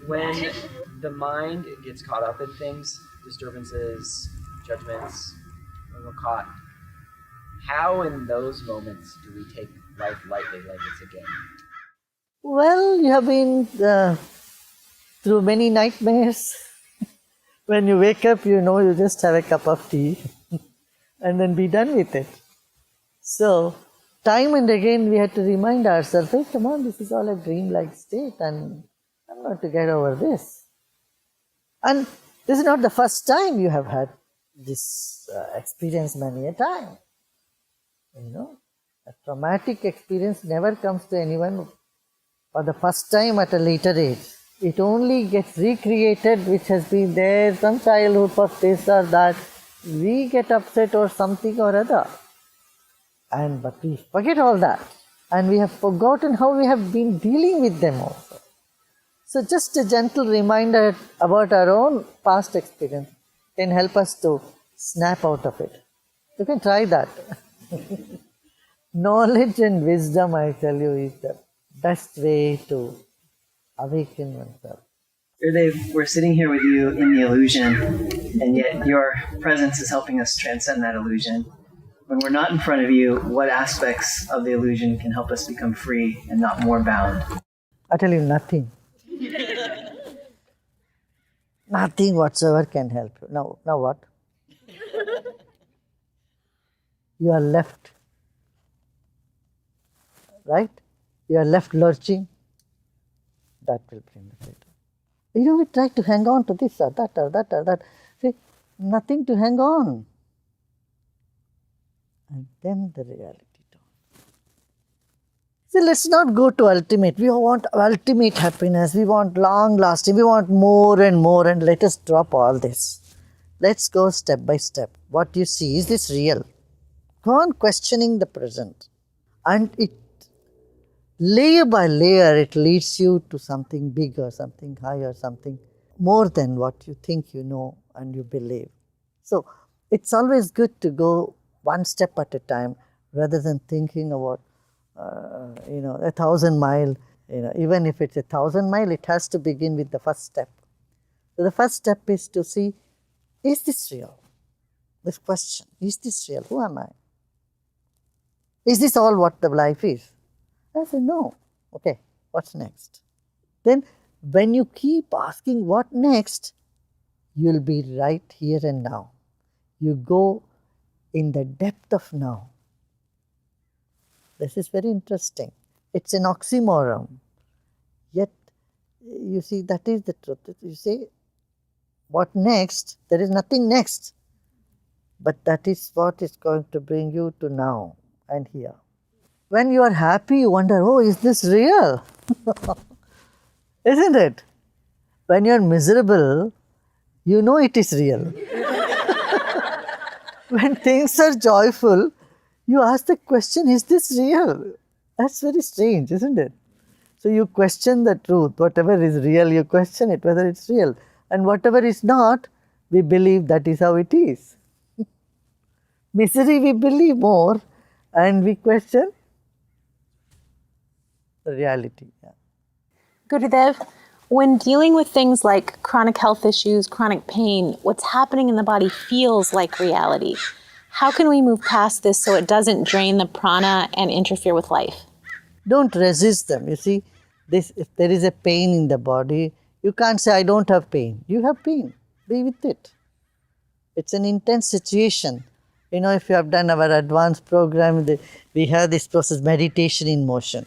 When the mind gets caught up in things, disturbances, judgments, when we're caught, how in those moments do we take life lightly, like it's a game? Well, you have been through many nightmares. When you wake up, you know you just have a cup of tea and then be done with it. So, time and again we have to remind ourselves, hey, come on, this is all a dreamlike state and I'm going to get over this. And this is not the first time you have had this experience many a time. You know, a traumatic experience never comes to anyone for the first time at a later age. It only gets recreated, which has been there from childhood for this or that. We get upset or something or other. But we forget all that. And we have forgotten how we have been dealing with them also. So just a gentle reminder about our own past experience can help us to snap out of it. You can try that. Knowledge and wisdom, I tell you, is the best way to awaken oneself. Gurudev, we're sitting here with you in the illusion, and yet your presence is helping us transcend that illusion. When we're not in front of you, what aspects of the illusion can help us become free and not more bound? I tell you, nothing. Nothing whatsoever can help you. Now what? You are left, right? You are left lurching. That will bring the freedom. You know, we try to hang on to this or that or that or that. See, nothing to hang on. And then the reality dawns. See, let's not go to ultimate. We want ultimate happiness. We want long lasting. We want more and more. And let us drop all this. Let's go step by step. What you see, is this real? Go on questioning the present. And it, layer by layer, it leads you to something bigger, something higher, something more than what you think you know and you believe. So it's always good to go one step at a time rather than thinking about, 1,000 mile. Even if it's 1,000 mile, it has to begin with the first step. So the first step is to see, is this real? This question, is this real? Who am I? Is this all what the life is? I say, no. Okay, what's next? Then when you keep asking what next, you'll be right here and now. You go in the depth of now. This is very interesting. It's an oxymoron. Yet, you see, that is the truth. You say, what next? There is nothing next. But that is what is going to bring you to now and here. When you are happy, you wonder, oh, is this real? Isn't it? When you are miserable, you know it is real. When things are joyful, you ask the question, is this real? That's very strange, isn't it? So you question the truth. Whatever is real, you question it, whether it's real. And whatever is not, we believe that is how it is. Misery, we believe more, and we question the reality. Yeah. Gurudev, when dealing with things like chronic health issues, chronic pain, what's happening in the body feels like reality. How can we move past this so it doesn't drain the prana and interfere with life? Don't resist them. You see, if there is a pain in the body, you can't say, I don't have pain. You have pain. Be with it. It's an intense situation. If you have done our advanced program, we have this process, meditation in motion.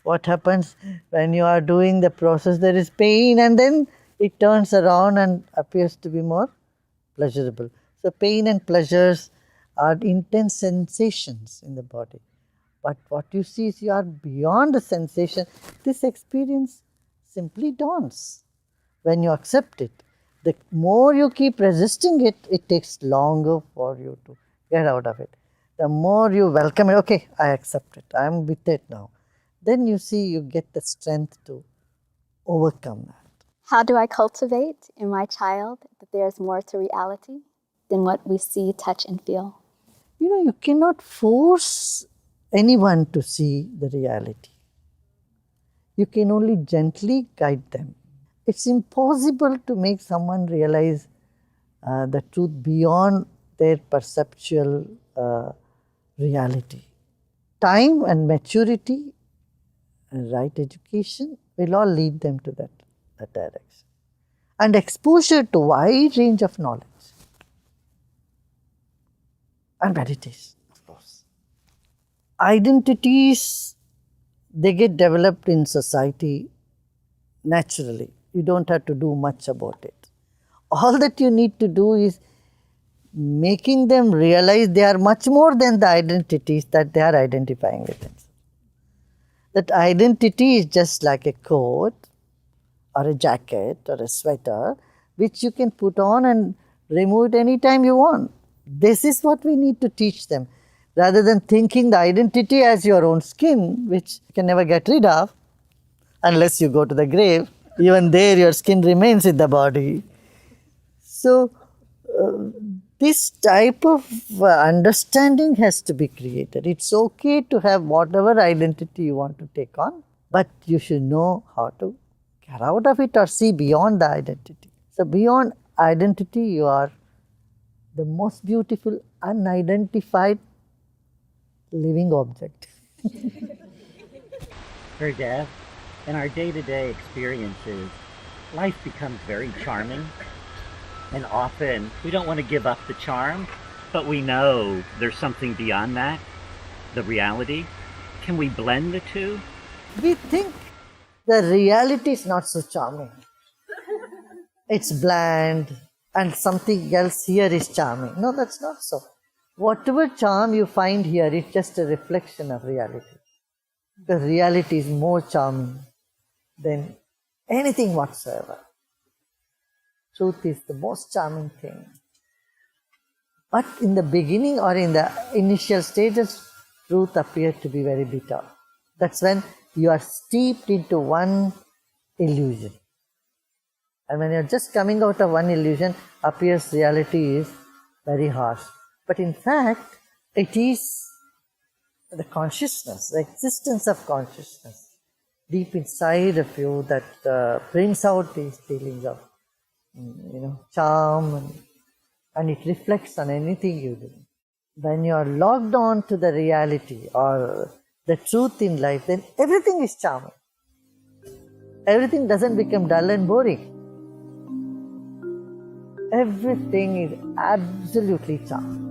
What happens when you are doing the process, there is pain and then it turns around and appears to be more pleasurable. So pain and pleasures are intense sensations in the body. But what you see is you are beyond the sensation. This experience simply dawns when you accept it. The more you keep resisting it, it takes longer for you to get out of it. The more you welcome it, okay, I accept it, I am with it now. Then you see you get the strength to overcome that. How do I cultivate in my child that there is more to reality than what we see, touch, and feel? You cannot force anyone to see the reality. You can only gently guide them. It's impossible to make someone realize the truth beyond their perceptual reality. Time and maturity and right education will all lead them to that direction. And exposure to wide range of knowledge. And meditation, of course. Identities, they get developed in society naturally. You don't have to do much about it. All that you need to do is making them realize they are much more than the identities that they are identifying with themselves. That identity is just like a coat or a jacket or a sweater which you can put on and remove it anytime you want. This is what we need to teach them, rather than thinking the identity as your own skin, which you can never get rid of unless you go to the grave. Even there your skin remains in the body. So this type of understanding has to be created. It's okay to have whatever identity you want to take on, but you should know how to get out of it or see beyond the identity. So beyond identity, you are the most beautiful unidentified living object. Verdad, in our day-to-day experiences, life becomes very charming. And often we don't want to give up the charm, but we know there's something beyond that, the reality. Can we blend the two? We think the reality is not so charming. It's bland and something else here is charming. No, that's not so. Whatever charm you find here is just a reflection of reality. The reality is more charming than anything whatsoever. Truth is the most charming thing. But in the beginning or in the initial stages, truth appears to be very bitter. That's when you are steeped into one illusion. And when you're just coming out of one illusion, appears reality is very harsh. But in fact, it is the consciousness, the existence of consciousness deep inside of you that brings out these feelings of charm, and it reflects on anything you do. When you are locked on to the reality or the truth in life, then everything is charming. Everything doesn't become dull and boring. Everything is absolutely charming.